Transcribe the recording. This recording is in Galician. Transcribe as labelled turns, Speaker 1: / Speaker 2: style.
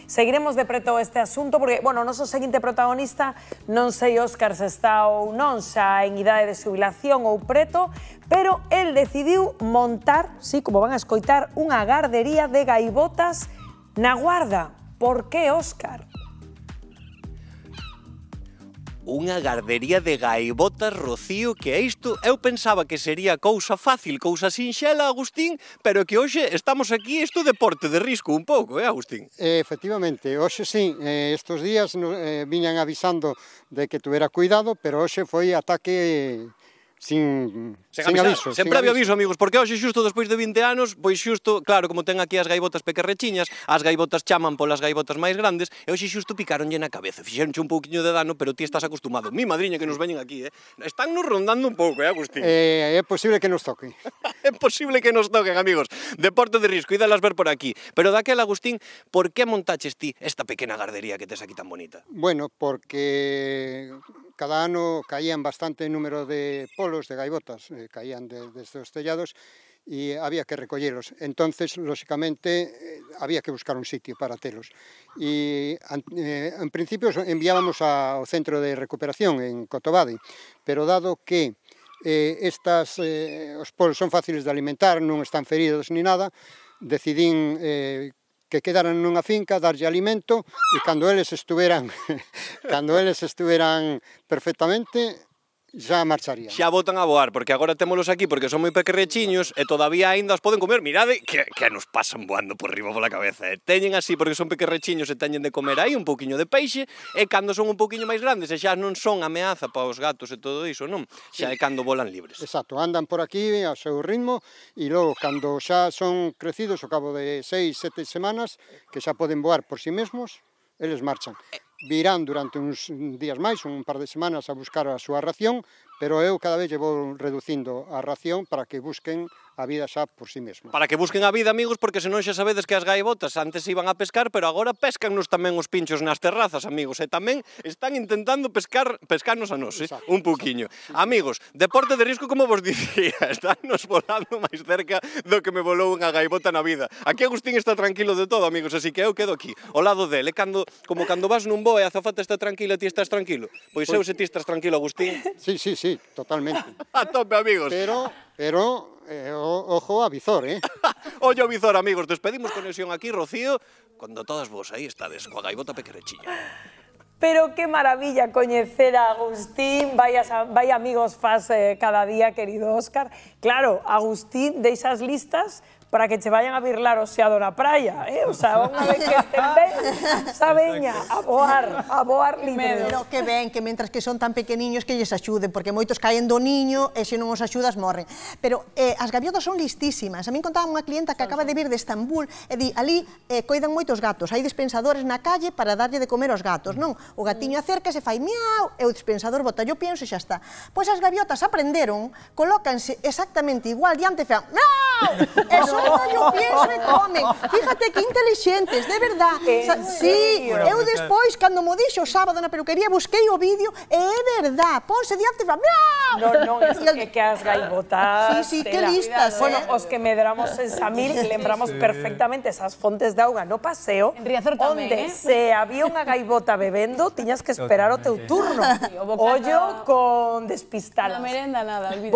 Speaker 1: Seguiremos de preto este asunto porque, bueno, o noso seguinte protagonista non sei, Óscar, se está ou non xa en idade de xubilación ou preto, pero el decidiu montar, sí, como van a escoitar, unha gardería de gaivotas na Guarda. Por que, Óscar?
Speaker 2: Unha gardería de gaivotas, Rocío, que isto eu pensaba que sería cousa fácil, cousa sinxela, Agustín, pero que hoxe estamos aquí, isto deporte de risco un pouco, Agustín?
Speaker 3: Efectivamente, hoxe sí, estes días viñan avisando de que tuvera cuidado, pero hoxe foi ataque sin aviso.
Speaker 2: Sempre había aviso, amigos, porque hoxe xusto despois de 20 anos, pois xusto, claro, como ten aquí as gaivotas pequerrechiñas, as gaivotas chaman polas gaivotas máis grandes, e hoxe xusto picaronlle na cabeza, fixeronche un pouquiño de dano, pero ti estás acostumado. Mi madriña que nos veñen aquí, están nos rondando un pouco, Agustín?
Speaker 3: É posible que nos toque.
Speaker 2: É posible que nos toquen, amigos. Deporte de risco, ídalas ver por aquí. Pero daquela, Agustín, por que montaches ti esta pequena gardería que tes aquí tan bonita?
Speaker 3: Bueno, porque cada ano caían bastante número de polos, de gaivotas, caían desde os tellados e había que recollelos. Entonces, lóxicamente, había que buscar un sitio para telos. E, en principio, enviábamos ao centro de recuperación en Cotobade, pero dado que os polos son fáciles de alimentar, non están feridos ni nada, decidín que quedaran nunha finca, darlle alimento, e cando eles estuveran perfectamente, xa marcharían.
Speaker 2: Xa botan a voar, porque agora témolos aquí porque son moi pequerrechiños e todavía aínda os poden comer. Mirade que nos pasan voando por riba pola cabeza. Teñen así porque son pequerrechiños e teñen de comer aí un pouquiño de peixe, e cando son un pouquiño máis grandes e xa non son ameaza para os gatos e todo iso, non? Xa é cando volan libres.
Speaker 3: Exacto, andan por aquí ao seu ritmo e logo cando xa son crecidos ao cabo de 6, 7 semanas que xa poden voar por si mesmos, eles marchan. Virán durante uns días máis, un par de semanas a buscar a súa ración, pero eu cada vez lle vou reducindo a ración para que busquen a vida xa por si mesmo.
Speaker 2: Para que busquen a vida, amigos, porque senón xa sabedes que as gaivotas antes iban a pescar, pero agora pescannos tamén os pinchos nas terrazas, amigos, e tamén están intentando pescarnos a nós, un pouquiño. Amigos, deporte de risco, como vos dicía, estánnos volando máis cerca do que me volou unha gaivota na vida. Aquí Agustín está tranquilo de todo, amigos, así que eu quedo aquí, ao lado dele, como cando vas nun voo e a azafata está tranquila, ti estás tranquilo. Pois eu se ti estás tranquilo, Agustín.
Speaker 3: Sí, totalmente.
Speaker 2: A tope, amigos.
Speaker 3: Pero ojo a visor,
Speaker 2: Ollo a visor, amigos. Despedimos conexión aquí, Rocío, cando todas vos aí estades coa gaivota pequerechiña.
Speaker 1: Pero qué maravilla coñecer a Agustín, vaya amigos fas cada día, querido Óscar. Claro, Agustín deixas listas para que che vayan a virlar o xeado na praia, O sea, unha vez que estén ben, xa veña a voar libre.
Speaker 4: Pero que ben, que mentras que son tan pequeniños que lles axuden, porque moitos caen do niño e se non os axudas morren. Pero as gaviotas son listísimas. A min contaba unha clienta que acaba de vir de Estambul e di, ali coidan moitos gatos, hai dispensadores na calle para darlle de comer aos gatos, non? O gatiño acércase, fai miau, e o dispensador bota yo pienso e xa está. Pois as gaviotas aprenderon, colócanse exactamente igual diante e fan miau! Yo pienso e comen. Fíjate que inteligentes, de verdad. Sí, eu despois, cando mo dixo o sábado na peluquería, busquei o vídeo e é verdad. Ponse diante e fa miau!
Speaker 1: Non, é que as gaivotas...
Speaker 4: Sí, que listas.
Speaker 1: Bueno, os que medramos en Samil, lembramos perfectamente esas fontes de auga no paseo, onde se había unha gaivota bebendo, tiñas que esperar o teu turno. Ollo con despistadas.
Speaker 5: Na merenda nada, olvídate.